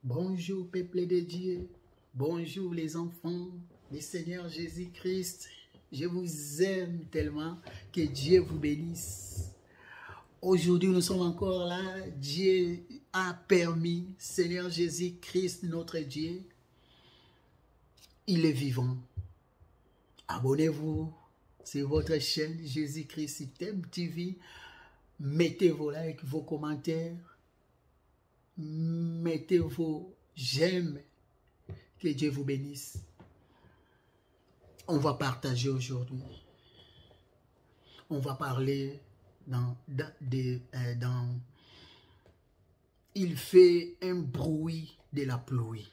Bonjour peuple de Dieu, bonjour les enfants du Seigneur Jésus-Christ. Je vous aime tellement, que Dieu vous bénisse. Aujourd'hui nous sommes encore là, Dieu a permis, Seigneur Jésus-Christ notre Dieu, il est vivant. Abonnez-vous sur votre chaîne Jésus-Christ Système TV, mettez vos likes, vos commentaires, mettez vos j'aime, que Dieu vous bénisse. On va partager aujourd'hui. On va parler il fait un bruit de la pluie.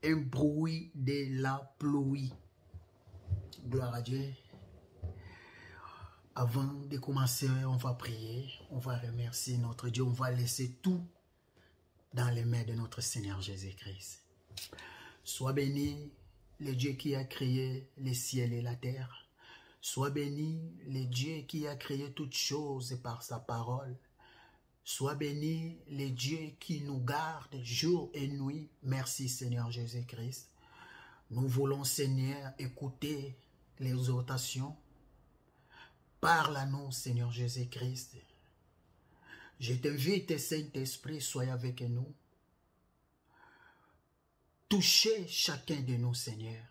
Un bruit de la pluie. Gloire à Dieu. Avant de commencer, on va prier. On va remercier notre Dieu. On va laisser tout dans les mains de notre Seigneur Jésus-Christ. Sois béni le Dieu qui a créé les ciels et la terre. Sois béni le Dieu qui a créé toutes choses par sa parole. Sois béni le Dieu qui nous garde jour et nuit. Merci Seigneur Jésus-Christ. Nous voulons Seigneur écouter l'exhortation. Parle à nous Seigneur Jésus-Christ. Je t'invite Saint-Esprit, sois avec nous. Touchez chacun de nous, Seigneur,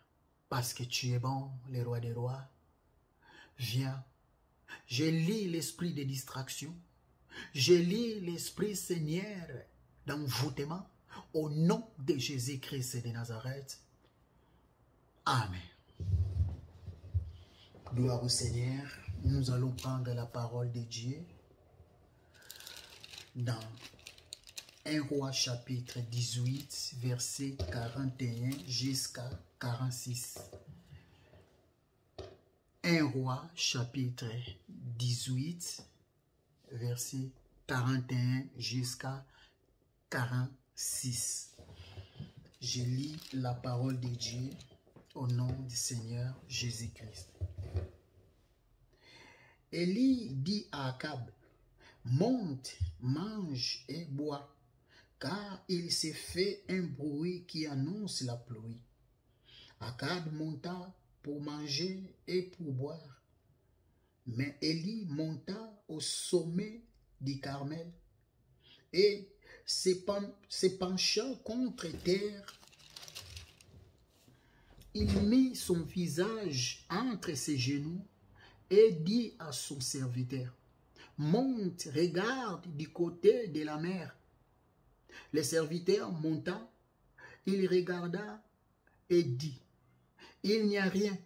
parce que tu es bon, le roi des rois. Viens, je lis l'esprit de distraction, je lis l'esprit, Seigneur, d'envoûtement, au nom de Jésus-Christ de Nazareth. Amen. Gloire au Seigneur, nous allons prendre la parole de Dieu dans 1 Roi chapitre 18, verset 41 jusqu'à 46. 1 Roi chapitre 18, verset 41 jusqu'à 46. Je lis la parole de Dieu au nom du Seigneur Jésus-Christ. Élie dit à Akab, monte, mange et bois, car il s'est fait un bruit qui annonce la pluie. Akab monta pour manger et pour boire. Mais Élie monta au sommet du Carmel et se pencha contre terre. Il mit son visage entre ses genoux et dit à son serviteur, monte, regarde du côté de la mer. Le serviteur monta, il regarda et dit, il n'y a rien.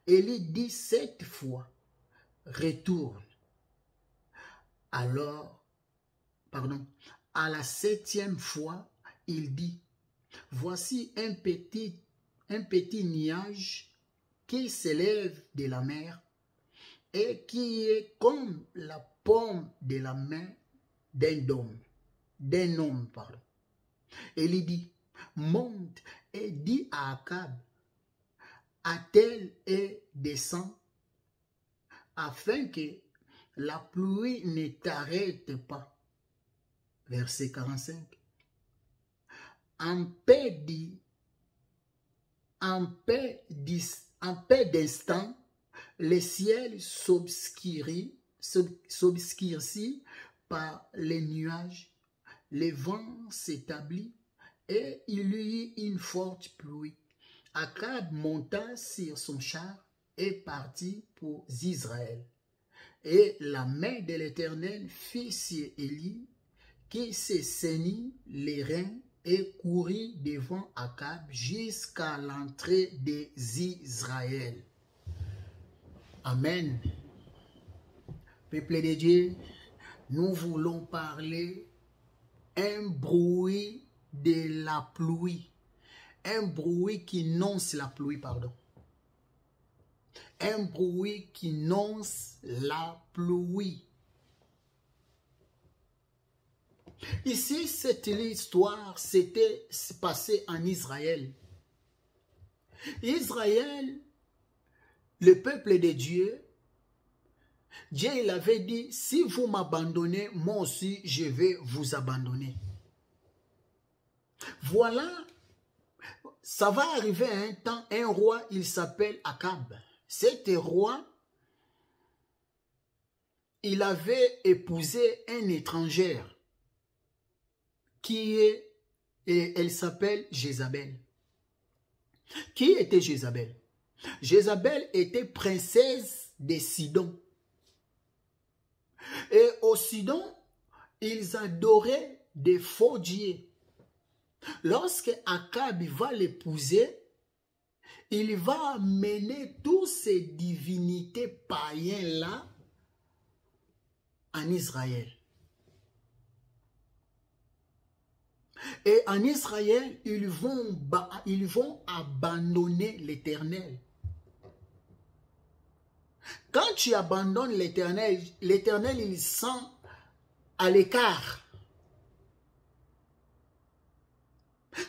Élie dit 7 fois, retourne. Alors, à la 7e fois, il dit, voici un petit nuage qui s'élève de la mer et qui est comme la paume de la main d'un homme. Élie dit, monte et dit à Akab, attelle et descend, afin que la pluie ne t'arrête pas. Verset 45. En paix d'instant, le ciel s'obscurcit par les nuages, le vent s'établit et il y eut une forte pluie. Akab monta sur son char et partit pour Israël. Et la main de l'Éternel fit sur Élie, qui se saignit les reins et courut devant Akab jusqu'à l'entrée des Israël. Amen. Peuple de Dieu, nous voulons parler un bruit de la pluie. Un bruit qui annonce la pluie, pardon. Un bruit qui annonce la pluie. Ici, cette histoire s'était passée en Israël. Israël, le peuple de Dieu, Dieu il avait dit, si vous m'abandonnez, moi aussi je vais vous abandonner. Voilà, ça va arriver à un temps, un roi, il s'appelle Akab. Cet roi, il avait épousé une étrangère et elle s'appelle Jézabel. Qui était Jézabel? Jézabel était princesse des Sidon. Et au Sidon, ils adoraient des faux dieux. Lorsque Akab va l'épouser, il va amener toutes ces divinités païennes-là en Israël. Et en Israël, ils vont abandonner l'Éternel. Quand tu abandonnes l'Éternel, l'Éternel, il sent à l'écart.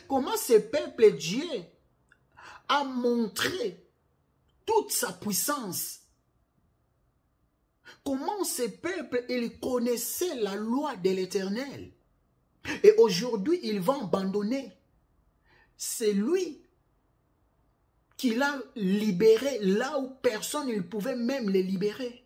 Comment ce peuple Dieu a montré toute sa puissance? Comment ce peuple, il connaissait la loi de l'Éternel? Et aujourd'hui, il va abandonner. C'est lui qui l'a libéré là où personne ne pouvait même le libérer.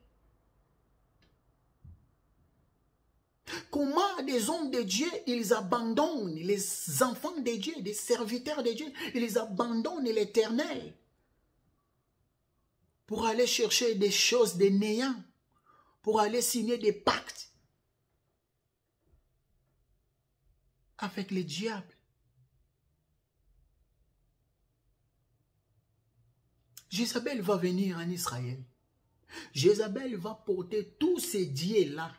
Comment des hommes de Dieu, ils abandonnent les enfants de Dieu, des serviteurs de Dieu, ils abandonnent l'Éternel pour aller chercher des choses de néant, pour aller signer des pactes avec le diable. Jézabel va venir en Israël. Jézabel va porter tous ces dieux-là.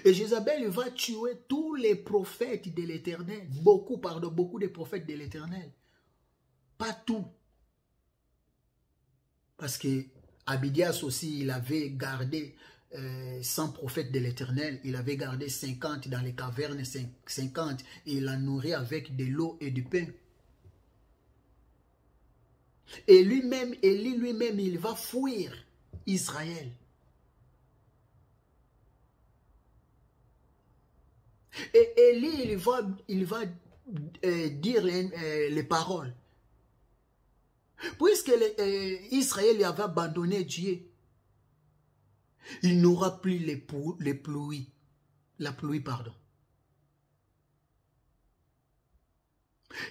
Et Jézabel va tuer tous les prophètes de l'Éternel. Beaucoup de prophètes de l'Éternel. Pas tout. Parce que Abidias aussi, il avait gardé 100 prophètes de l'Éternel. Il avait gardé 50 dans les cavernes, 50. Et il a nourri avec de l'eau et du pain. Et lui-même, Élie lui-même, il va fuir Israël. Et Élie, il va dire les paroles. Puisque Israël avait abandonné Dieu, il n'aura plus la pluie, pardon.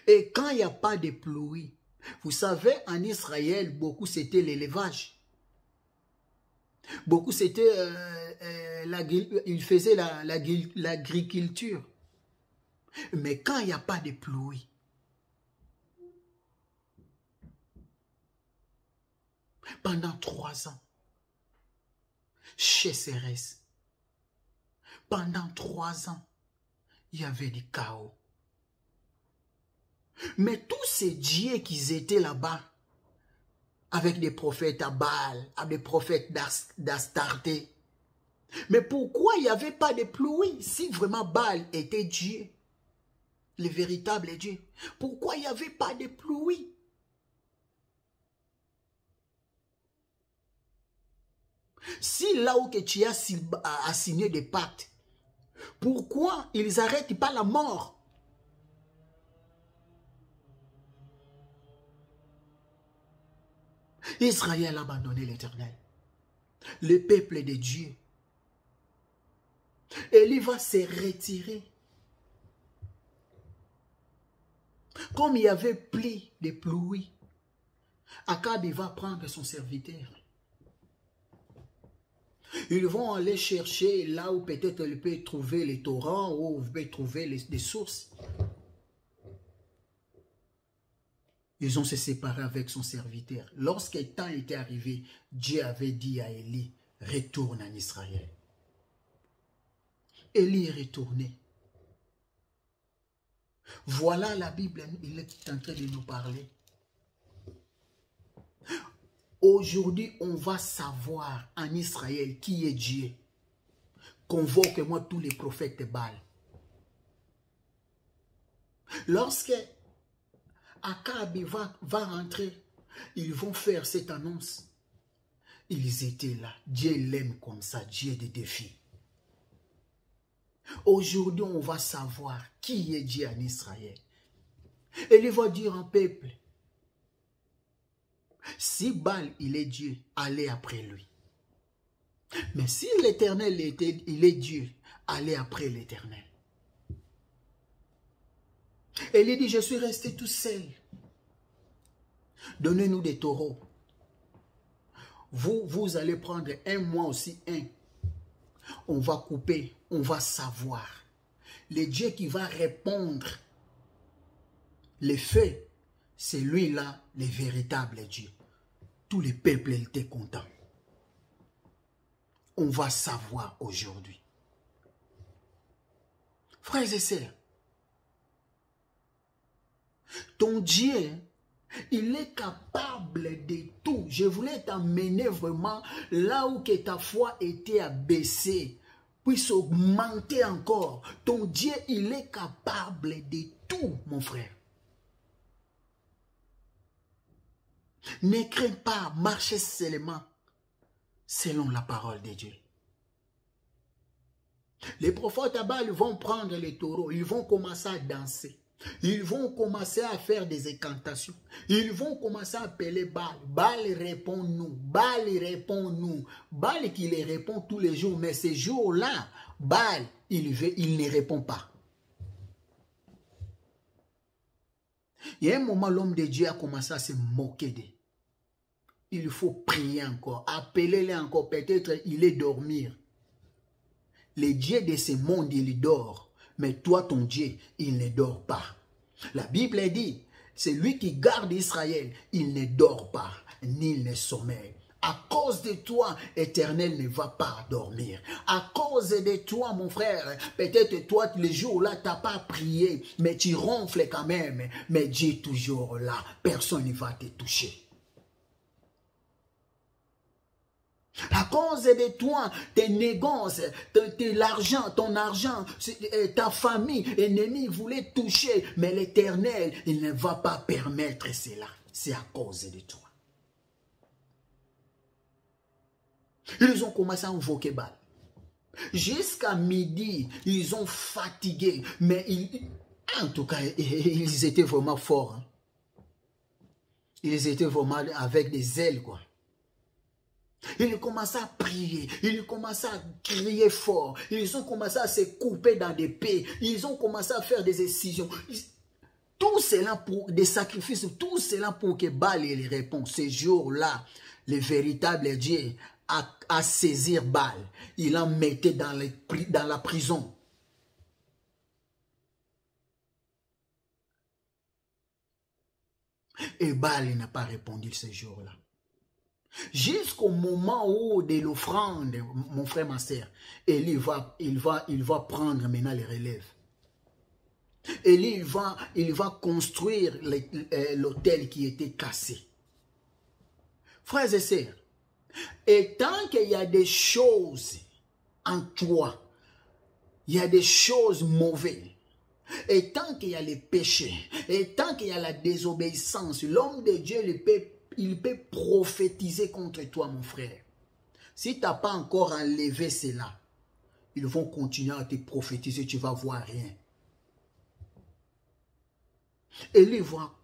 Et quand il n'y a pas de pluie, vous savez, en Israël, beaucoup c'était l'élevage. Beaucoup c'était, ils faisaient l'agriculture. Mais quand il n'y a pas de pluie, pendant 3 ans, sécheresse. Pendant 3 ans, il y avait du chaos. Mais tous ces dieux qui étaient là-bas, avec des prophètes à Baal, avec des prophètes d'Astarté, mais pourquoi il n'y avait pas de pluie si vraiment Baal était Dieu, le véritable Dieu? Pourquoi il n'y avait pas de pluie? Si là où que tu as signé des pactes, pourquoi ils n'arrêtent pas la mort? Israël a abandonné l'Éternel, le peuple de Dieu. Et il va se retirer. Comme il y avait plus de pluie, Akab va prendre son serviteur. Ils vont aller chercher là où peut-être il peut trouver les torrents, où il peut trouver des sources. Ils ont se séparé avec son serviteur. Lorsque le temps était arrivé, Dieu avait dit à Élie, retourne en Israël. Élie est retourné. Voilà la Bible, il est en train de nous parler. Aujourd'hui, on va savoir en Israël qui est Dieu. Convoque-moi tous les prophètes de Baal. Lorsque Akab va rentrer, ils vont faire cette annonce. Ils étaient là. Dieu l'aime comme ça, Dieu des défis. Aujourd'hui, on va savoir qui est Dieu en Israël. Et il va dire en peuple, si Baal, il est Dieu, allez après lui. Mais si l'Éternel, il est Dieu, allez après l'Éternel. Et il dit, je suis resté tout seul. Donnez-nous des taureaux. Vous allez prendre un, moi aussi un. On va couper, on va savoir. Le Dieu qui va répondre les faits, c'est lui-là, le véritable Dieu. Tous les peuples étaient contents. On va savoir aujourd'hui. Frères et sœurs, ton Dieu, il est capable de tout. Je voulais t'amener vraiment là où que ta foi était abaissée, puisse augmenter encore. Ton Dieu, il est capable de tout, mon frère. Ne crains pas, marchez seulement selon la parole de Dieu. Les prophètes à Baal vont prendre les taureaux, ils vont commencer à danser. Ils vont commencer à faire des incantations. Ils vont commencer à appeler Baal. Baal répond-nous. Baal répond-nous. Baal qui les répond tous les jours. Mais ces jours-là, Baal, il ne répond pas. Il y a un moment, l'homme de Dieu a commencé à se moquer d'eux. Il faut prier encore. Appeler-les encore. Peut-être il est dormir. Le Dieu de ce monde, il dort. Mais toi, ton Dieu, il ne dort pas. La Bible dit, c'est lui qui garde Israël. Il ne dort pas, ni il ne sommeille. À cause de toi, Éternel ne va pas dormir. À cause de toi, mon frère, peut-être toi, les jours-là, tu n'as pas prié, mais tu ronfles quand même. Mais Dieu est toujours là. Personne ne va te toucher. À cause de toi, tes négoces, l'argent, ton argent, ta famille, ennemis voulaient toucher, mais l'Éternel, il ne va pas permettre cela. C'est à cause de toi. Ils ont commencé à invoquer Baal. Jusqu'à midi, ils ont fatigué, mais en tout cas, ils étaient vraiment forts. Hein. Ils étaient vraiment avec des ailes, quoi. Ils commençaient à prier, ils commençaient à crier fort, ils ont commencé à se couper dans des paix, ils ont commencé à faire des excisions. Tout cela pour des sacrifices, tout cela pour que Baal il répond. Ces jours-là, le véritable Dieu a saisi Baal. Il en mettait dans la prison. Et Baal n'a pas répondu ce jour-là. Jusqu'au moment où de l'offrande, mon frère, ma soeur, Élie il va prendre maintenant les relèves. Élie il va construire l'autel qui était cassé. Frères et sœurs, et tant qu'il y a des choses en toi, il y a des choses mauvaises, et tant qu'il y a les péchés, et tant qu'il y a la désobéissance, l'homme de Dieu, il peut prophétiser contre toi, mon frère. Si tu n'as pas encore enlevé cela, ils vont continuer à te prophétiser, tu ne vas voir rien. Et lui va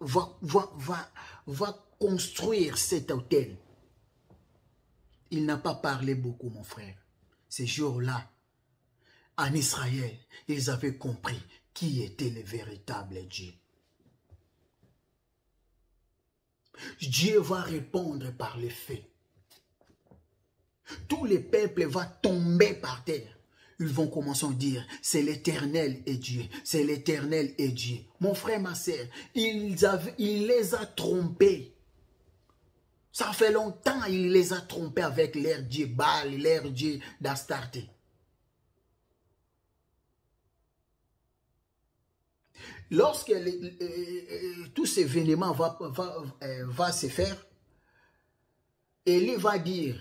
construire cet autel. Il n'a pas parlé beaucoup, mon frère. Ces jours-là, en Israël, ils avaient compris qui était le véritable Dieu. Dieu va répondre par les faits. Tous les peuples vont tomber par terre. Ils vont commencer à dire, c'est l'Éternel et Dieu, c'est l'Éternel et Dieu. Mon frère, ma soeur, il les a trompés. Ça fait longtemps qu'il les a trompés avec leur Dieu Baal, leur Dieu d'Astarté. Lorsque tous ces événements va se faire, Élie va dire,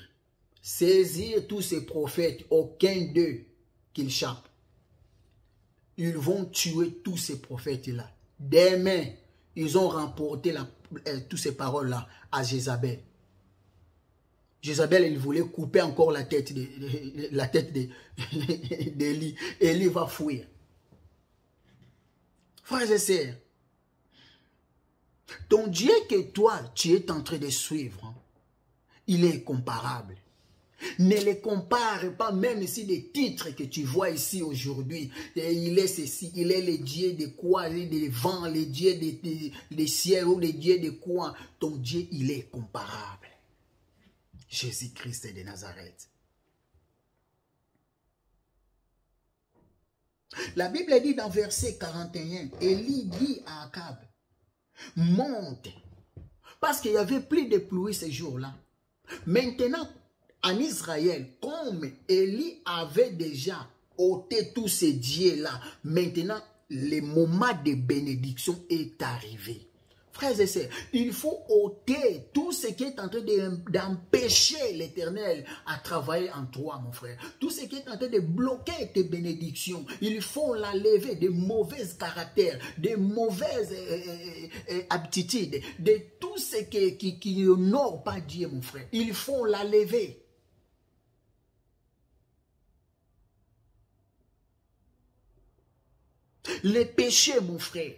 saisir tous ces prophètes, aucun d'eux qu'ils échappe. Ils vont tuer tous ces prophètes-là. Demain, ils ont remporté toutes ces paroles-là à Jézabel. Jézabel, il voulait couper encore la tête d'Élie. Élie va fuir. Frères et sœurs, ton Dieu que toi, tu es en train de suivre, hein, il est incomparable. Ne les compare pas, même si les titres que tu vois ici aujourd'hui, il est ceci, il est le Dieu de quoi, des vents, le Dieu des ciels ou le Dieu de quoi. Ton Dieu, il est comparable. Jésus-Christ de Nazareth. La Bible dit dans verset 41, Élie dit à Akab, monte, parce qu'il n'y avait plus de pluie ces jours-là. Maintenant, en Israël, comme Élie avait déjà ôté tous ces dieux-là, maintenant, le moment de bénédiction est arrivé. Frères et sœurs, il faut ôter tout ce qui est en train d'empêcher l'Éternel à travailler en toi, mon frère. Tout ce qui est en train de bloquer tes bénédictions, il faut l'enlever de mauvais caractères, de mauvaises aptitudes, de tout ce qui n'honore pas Dieu, mon frère. Il faut l'enlever. Les péchés, mon frère.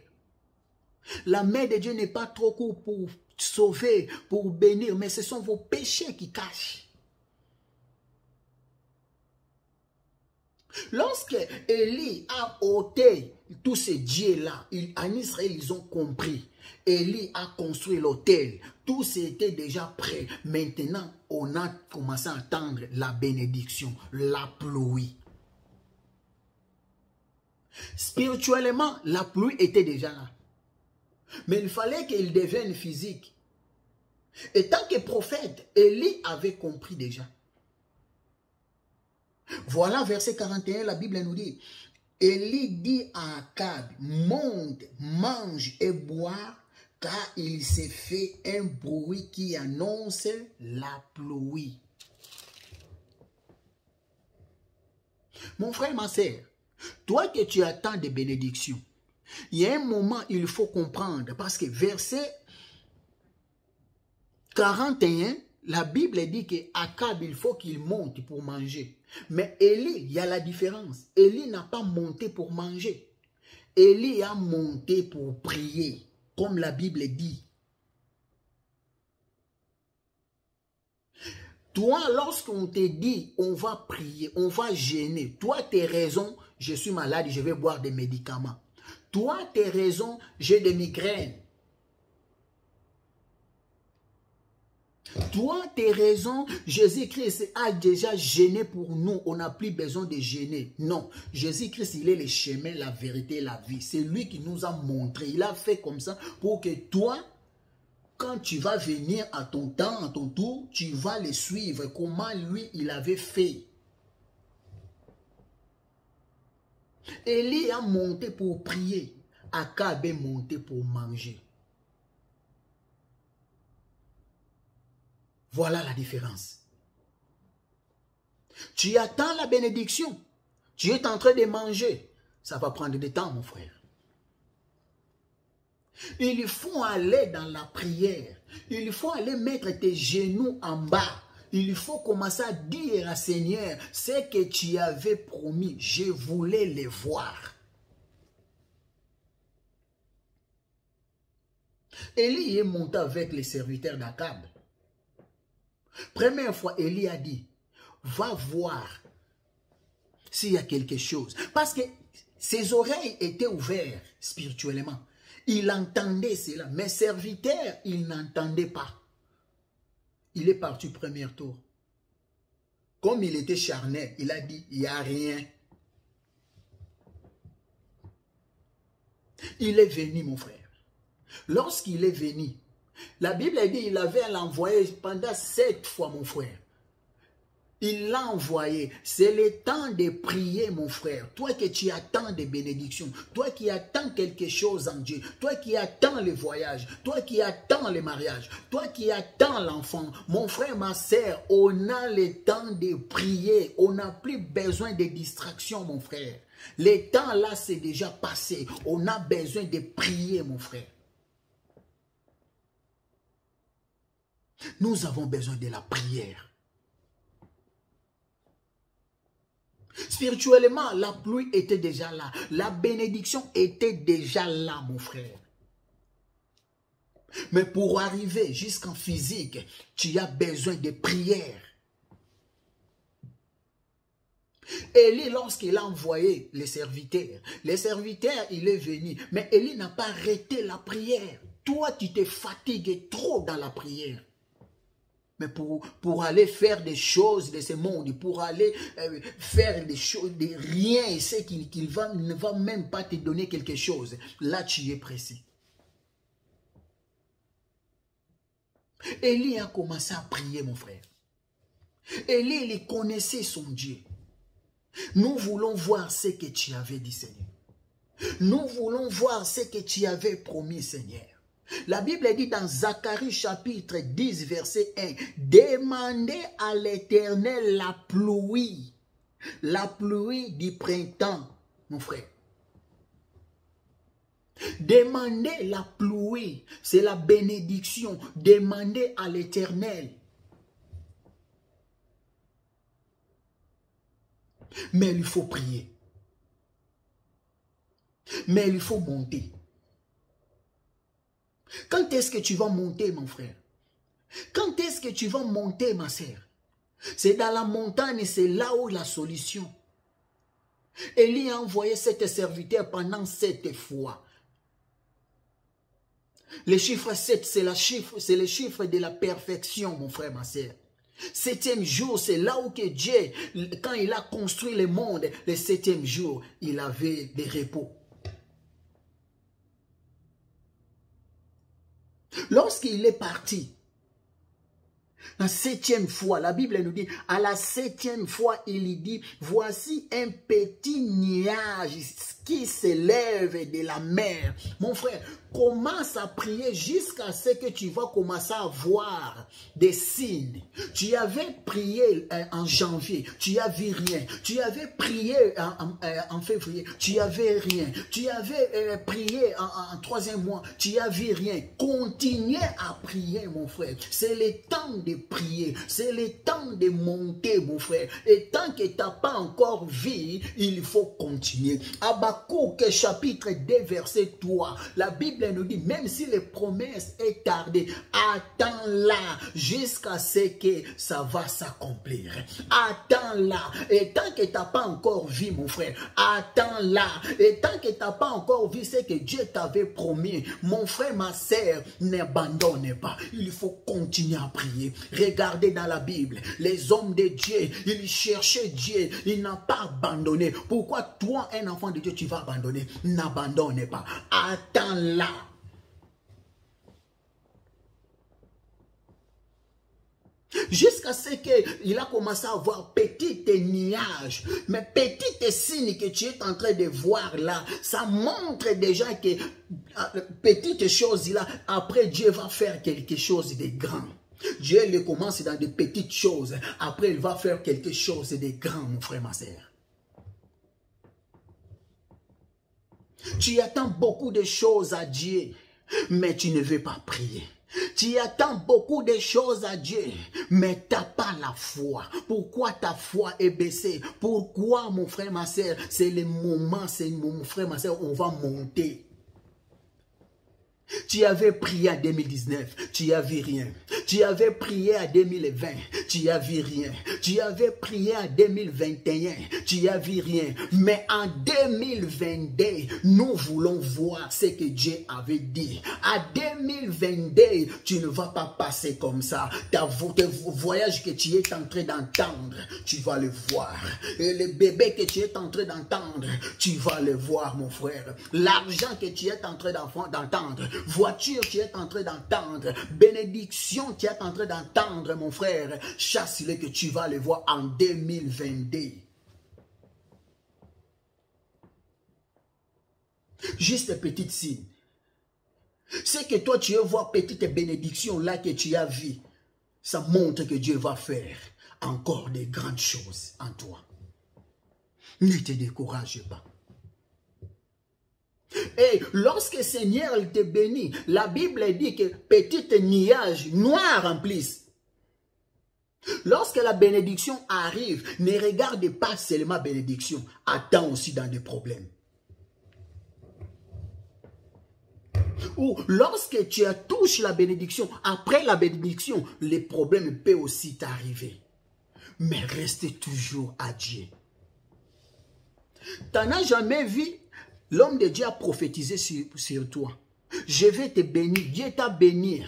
La main de Dieu n'est pas trop courte pour sauver, pour bénir, mais ce sont vos péchés qui cachent. Lorsque Élie a ôté tous ces dieux-là, en Israël, ils ont compris. Élie a construit l'autel. Tout était déjà prêt. Maintenant, on a commencé à attendre la bénédiction, la pluie. Spirituellement, la pluie était déjà là. Mais il fallait qu'il devienne physique. Et tant que prophète, Élie avait compris déjà. Voilà verset 41, la Bible nous dit, Élie dit à Akab, monte, mange et bois, car il s'est fait un bruit qui annonce la pluie. Mon frère, ma sœur, toi que tu attends des bénédictions, il y a un moment, il faut comprendre, parce que verset 41, la Bible dit qu'Akab, il faut qu'il monte pour manger. Mais Élie, il y a la différence. Élie n'a pas monté pour manger. Élie a monté pour prier, comme la Bible dit. Toi, lorsqu'on te dit, on va prier, on va jeûner, toi, tes raisons, je suis malade, je vais boire des médicaments. Toi, tes raisons, j'ai des migraines. Toi, tes raisons, Jésus-Christ a déjà gêné pour nous. On n'a plus besoin de gêner. Non, Jésus-Christ, il est le chemin, la vérité et la vie. C'est lui qui nous a montré. Il a fait comme ça pour que toi, quand tu vas venir à ton temps, à ton tour, tu vas le suivre. Comment lui, il avait fait. Élie a monté pour prier. Akab est monté pour manger. Voilà la différence. Tu attends la bénédiction. Tu es en train de manger. Ça va prendre du temps, mon frère. Il faut aller dans la prière. Il faut aller mettre tes genoux en bas. Il faut commencer à dire à Seigneur, ce que tu avais promis, je voulais les voir. Élie est monté avec les serviteurs d'Akab. Première fois, Élie a dit, va voir s'il y a quelque chose. Parce que ses oreilles étaient ouvertes spirituellement. Il entendait cela. Mais serviteurs, il n'entendait pas. Il est parti premier tour. Comme il était charnel, il a dit, il n'y a rien. Il est venu, mon frère. Lorsqu'il est venu, la Bible dit qu'il avait l'envoyé pendant 7 fois, mon frère. Il l'a envoyé. C'est le temps de prier, mon frère. Toi que tu attends des bénédictions, toi qui attends quelque chose en Dieu, toi qui attends le voyage, toi qui attends le mariage, toi qui attends l'enfant, mon frère, ma sœur, on a le temps de prier. On n'a plus besoin de distractions, mon frère. Le temps là, c'est déjà passé. On a besoin de prier, mon frère. Nous avons besoin de la prière. Spirituellement, la pluie était déjà là. La bénédiction était déjà là, mon frère. Mais pour arriver jusqu'en physique, tu as besoin de prière. Élie, lorsqu'il a envoyé les serviteurs, il est venu. Mais Élie n'a pas arrêté la prière. Toi, tu te fatigues trop dans la prière. Mais pour aller faire des choses de ce monde, pour aller faire des choses, de rien, et c'est qu'il ne va même pas te donner quelque chose. Là, tu es pressé. Élie a commencé à prier, mon frère. Élie, il connaissait son Dieu. Nous voulons voir ce que tu avais dit, Seigneur. Nous voulons voir ce que tu avais promis, Seigneur. La Bible dit dans Zacharie chapitre 10, verset 1, « Demandez à l'Éternel la pluie du printemps, mon frère. Demandez la pluie, c'est la bénédiction. Demandez à l'Éternel. Mais il faut prier. Mais il faut monter. Quand est-ce que tu vas monter, mon frère? Quand est-ce que tu vas monter, ma sœur? C'est dans la montagne, c'est là où la solution. Élie a envoyé 7 serviteurs pendant 7 fois. Le chiffre 7, c'est le chiffre de la perfection, mon frère, ma sœur. 7e jour, c'est là où que Dieu, quand il a construit le monde, le 7e jour, il avait des repos. Lorsqu'il est parti, la 7e fois, la Bible nous dit, à la 7e fois, il dit, voici un petit nuage qui s'élève de la mer. Mon frère, commence à prier jusqu'à ce que tu vas commencer à voir des signes. Tu avais prié en janvier, tu n'as vu rien. Tu avais prié en février, tu n'avais rien. Tu avais prié en 3e mois, tu n'as vu rien. Continuez à prier, mon frère. C'est le temps de prier. C'est le temps de monter, mon frère. Et tant que tu n'as pas encore vu, il faut continuer. Habakkuk, chapitre 2, verset 3. La Bible nous dit, même si les promesses est tardée, attends-la jusqu'à ce que ça va s'accomplir. Attends-la. Et tant que tu n'as pas encore vu, mon frère, attends-la. Et tant que tu n'as pas encore vu ce que Dieu t'avait promis, mon frère, ma sœur, n'abandonne pas. Il faut continuer à prier. Regardez dans la Bible, les hommes de Dieu, ils cherchaient Dieu, ils n'ont pas abandonné. Pourquoi toi, un enfant de Dieu, tu vas abandonner? N'abandonne pas. Attends-la. Jusqu'à ce qu'il a commencé à voir petits nuages, mais petits signes que tu es en train de voir là, ça montre déjà que petites choses là, après Dieu va faire quelque chose de grand. Dieu le commence dans des petites choses, après il va faire quelque chose de grand, mon frère, ma sœur. Tu attends beaucoup de choses à Dieu, mais tu ne veux pas prier. Tu attends beaucoup de choses à Dieu, mais tu n'as pas la foi. Pourquoi ta foi est baissée? Pourquoi, mon frère, ma sœur, c'est le moment, c'est mon frère, ma sœur, on va monter. Tu avais prié en 2019, tu n'as vu rien. Tu avais prié en 2020, tu n'as vu rien. Tu avais prié en 2021, tu n'as vu rien. Mais en 2022, nous voulons voir ce que Dieu avait dit. En 2022, tu ne vas pas passer comme ça. Ton voyage que tu es en train d'entendre, tu vas le voir. Et le bébé que tu es en train d'entendre, tu vas le voir, mon frère. L'argent que tu es en train d'entendre, voiture tu es en train d'entendre, bénédiction tu es en train d'entendre, mon frère, chasse-le que tu vas le voir en 2022. Juste petite signe. C'est que toi tu veux voir petite bénédiction là que tu as vu. Ça montre que Dieu va faire encore de grandes choses en toi. Ne te décourage pas. Et lorsque le Seigneur te bénit, la Bible dit que petit nuage noir remplissent. Lorsque la bénédiction arrive, ne regarde pas seulement la bénédiction, attends aussi dans des problèmes. Ou lorsque tu touches la bénédiction, après la bénédiction, les problèmes peuvent aussi t'arriver. Mais reste toujours à Dieu. Tu n'as jamais vu l'homme de Dieu a prophétisé sur toi. Je vais te bénir. Dieu t'a béni.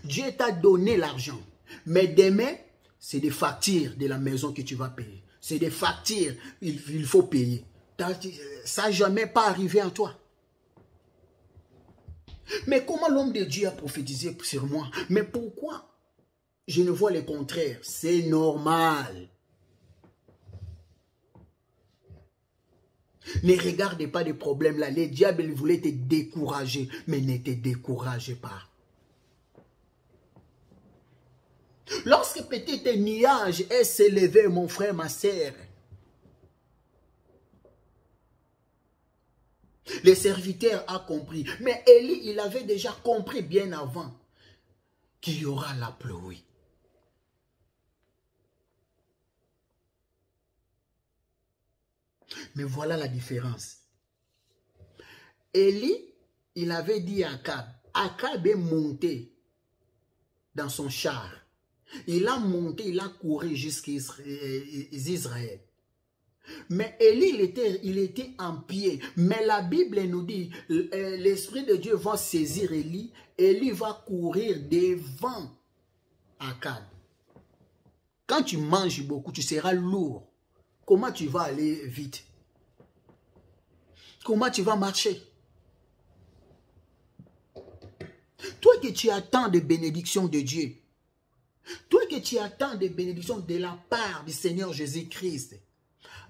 Dieu t'a donné l'argent. Mais demain, c'est des factures de la maison que tu vas payer. C'est des factures il faut payer. Ça n'a jamais pas arrivé à toi. Mais comment l'homme de Dieu a prophétisé sur moi? Mais pourquoi je ne vois le contraire? C'est normal. Ne regarde pas les problèmes là. Les diables voulaient te décourager, mais ne te décourage pas. Lorsque petit nuage est s'élevé, mon frère, ma sœur, le serviteur a compris. Mais Élie, il avait déjà compris bien avant qu'il y aura la pluie. Mais voilà la différence. Élie, il avait dit à Akab, Akab est monté dans son char. Il a monté, il a couru jusqu'à Israël. Mais Élie, il était en pied. Mais la Bible nous dit, l'Esprit de Dieu va saisir Élie. Élie va courir devant Akab. Quand tu manges beaucoup, tu seras lourd. Comment tu vas aller vite? Comment tu vas marcher? Toi que tu attends des bénédictions de Dieu, toi que tu attends des bénédictions de la part du Seigneur Jésus-Christ,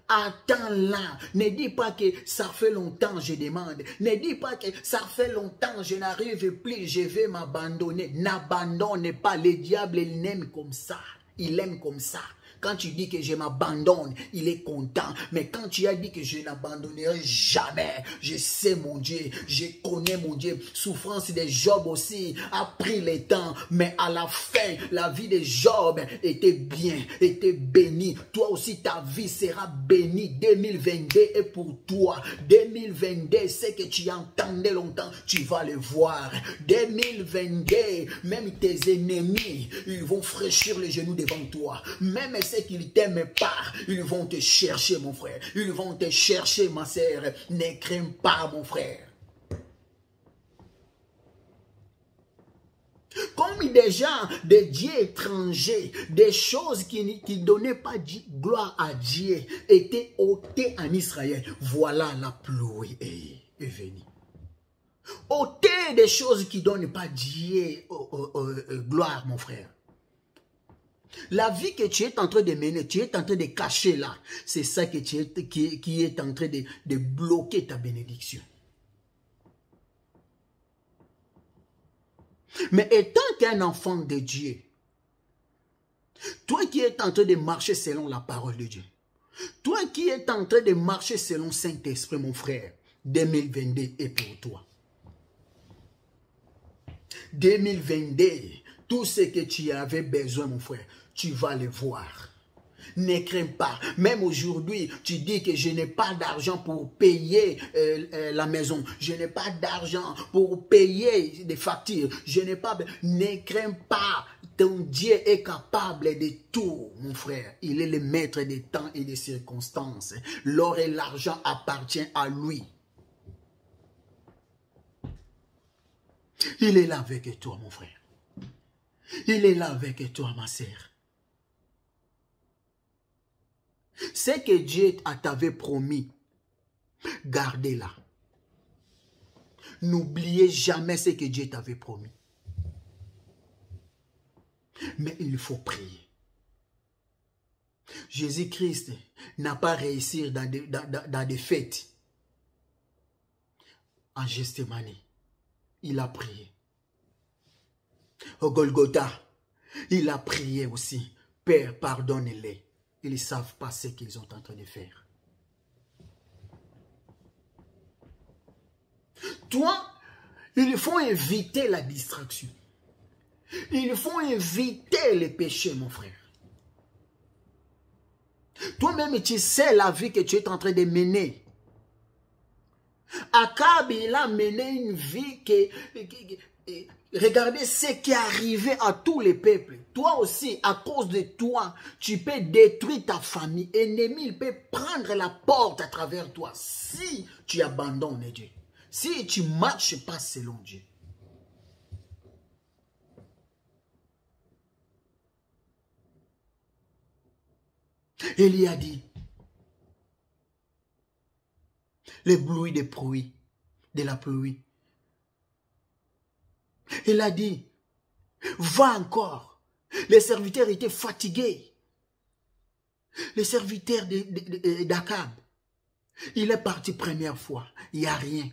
attends-la. Ne dis pas que ça fait longtemps je demande. Ne dis pas que ça fait longtemps je n'arrive plus, je vais m'abandonner. N'abandonne pas. Le diable, il aime comme ça. Il aime comme ça. Quand tu dis que je m'abandonne, il est content. Mais quand tu as dit que je n'abandonnerai jamais, je sais mon Dieu, je connais mon Dieu. Souffrance de Job aussi a pris le temps. Mais à la fin, la vie de Job était bien, était bénie. Toi aussi, ta vie sera bénie. 2022 est pour toi. 2022, c'est que tu entendais longtemps, tu vas le voir. 2022, même tes ennemis, ils vont fraîchir les genoux devant toi. Même ceux qui ne t'aiment pas, ils vont te chercher, mon frère. Ils vont te chercher, ma sœur. Ne crains pas, mon frère. Comme des gens, des dieux étrangers, des choses qui ne donnaient pas gloire à Dieu, étaient ôtées en Israël. Voilà la pluie est venue. Ôtez des choses qui ne donnent pas Dieu gloire, mon frère. La vie que tu es en train de mener, tu es en train de cacher là, c'est ça que qui est en train de bloquer ta bénédiction. Mais étant qu'un enfant de Dieu, toi qui es en train de marcher selon la parole de Dieu, toi qui es en train de marcher selon Saint-Esprit, mon frère, 2022 est pour toi. 2022, tout ce que tu avais besoin, mon frère, tu vas le voir. Ne crains pas. Même aujourd'hui, tu dis que je n'ai pas d'argent pour payer la maison. Je n'ai pas d'argent pour payer des factures. Je n'ai pas... Ne crains pas. Ton Dieu est capable de tout, mon frère. Il est le maître des temps et des circonstances. L'or et l'argent appartiennent à lui. Il est là avec toi, mon frère. Il est là avec toi, ma sœur. Ce que Dieu t'avait promis, gardez-la. N'oubliez jamais ce que Dieu t'avait promis. Mais il faut prier. Jésus-Christ n'a pas réussi dans des fêtes. En Gethsémani, il a prié. Au Golgotha, il a prié aussi. Père, pardonne-les. Ils ne savent pas ce qu'ils sont en train de faire. Toi, il faut éviter la distraction. Il faut éviter les péchés, mon frère. Toi-même, tu sais la vie que tu es en train de mener. Akab, il a mené une vie regardez ce qui est arrivé à tous les peuples. Toi aussi, à cause de toi, tu peux détruire ta famille. Ennemi, il peut prendre la porte à travers toi si tu abandonnes Dieu. Si tu ne marches pas selon Dieu. Élie a dit, le bruit des pluies, de la pluie. Il a dit, va encore. Les serviteurs étaient fatigués. Les serviteurs d'Akab. Il est parti première fois, il n'y a rien.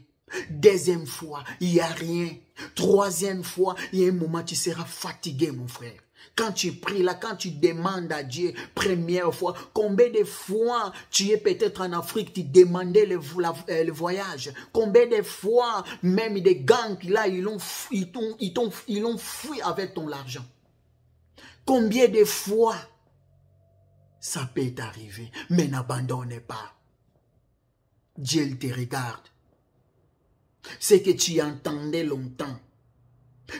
Deuxième fois, il n'y a rien. Troisième fois, il y a un moment, tu seras fatigué, mon frère. Quand tu pries là, quand tu demandes à Dieu, première fois, combien de fois tu es peut-être en Afrique, tu demandais le voyage. Combien de fois, même des gangs là, ils l'ont fui avec ton argent. Combien de fois ça peut t'arriver, mais n'abandonne pas. Dieu te regarde. C'est que tu entendais longtemps.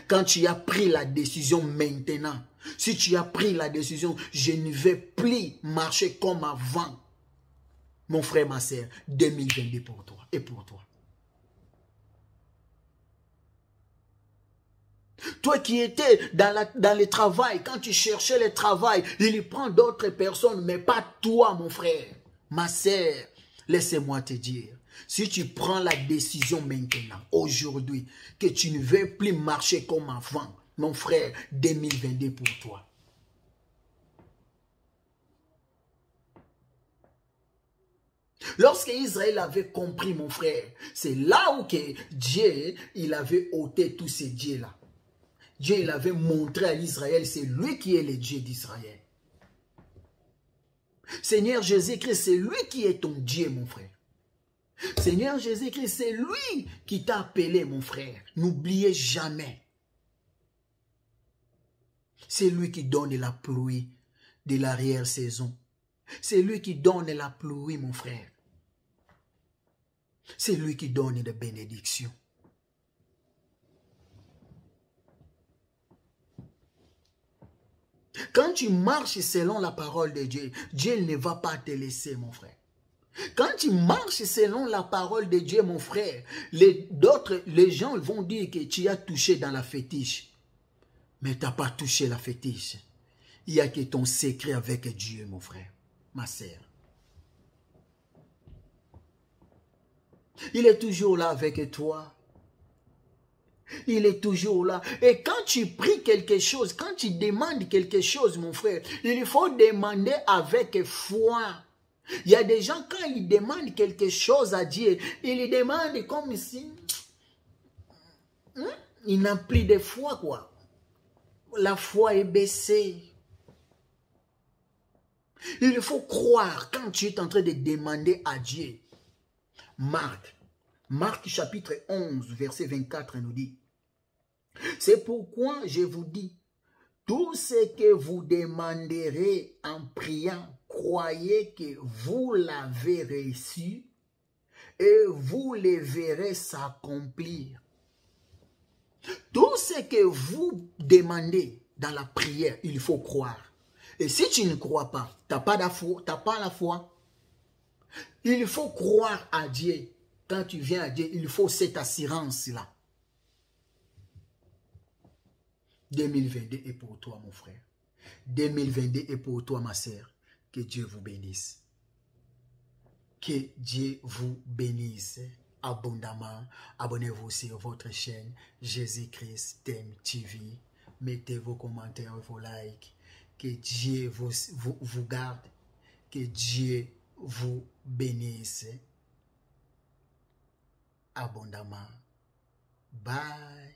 Quand tu as pris la décision maintenant, si tu as pris la décision, je ne vais plus marcher comme avant. Mon frère, ma soeur, 2022 pour toi et pour toi. Toi qui étais dans le travail, quand tu cherchais le travail, il prend d'autres personnes, mais pas toi, mon frère, ma soeur. Laissez-moi te dire, si tu prends la décision maintenant, aujourd'hui, que tu ne veux plus marcher comme avant, mon frère, 2022 pour toi. Lorsque Israël avait compris, mon frère, c'est là où que Dieu, il avait ôté tous ces dieux-là. Dieu, il avait montré à Israël, c'est lui qui est le Dieu d'Israël. Seigneur Jésus-Christ, c'est lui qui est ton Dieu, mon frère. Seigneur Jésus-Christ, c'est lui qui t'a appelé, mon frère. N'oubliez jamais. C'est lui qui donne la pluie de l'arrière-saison. C'est lui qui donne la pluie, mon frère. C'est lui qui donne des bénédictions. Quand tu marches selon la parole de Dieu, Dieu ne va pas te laisser, mon frère. Quand tu marches selon la parole de Dieu, mon frère, les gens vont dire que tu as touché dans la fétiche. Mais tu n'as pas touché la fétiche. Il n'y a que ton secret avec Dieu, mon frère, ma sœur. Il est toujours là avec toi. Il est toujours là. Et quand tu pries quelque chose, quand tu demandes quelque chose, mon frère, il faut demander avec foi. Il y a des gens, quand ils demandent quelque chose à Dieu, ils demandent comme si il n'a plus de foi, quoi. La foi est baissée. Il faut croire quand tu es en train de demander à Dieu. Marc chapitre 11, verset 24 nous dit, c'est pourquoi je vous dis, tout ce que vous demanderez en priant, croyez que vous l'avez reçu et vous le verrez s'accomplir. Tout ce que vous demandez dans la prière, il faut croire. Et si tu ne crois pas, tu n'as pas la foi. Il faut croire à Dieu. Quand tu viens à Dieu, il faut cette assurance-là. 2022 est pour toi, mon frère. 2022 est pour toi, ma sœur. Que Dieu vous bénisse. Que Dieu vous bénisse abondamment. Abonnez-vous sur votre chaîne Jésus-Christ Thème TV. Mettez vos commentaires, vos likes. Que Dieu vous garde. Que Dieu vous bénisse abondamment. Bye.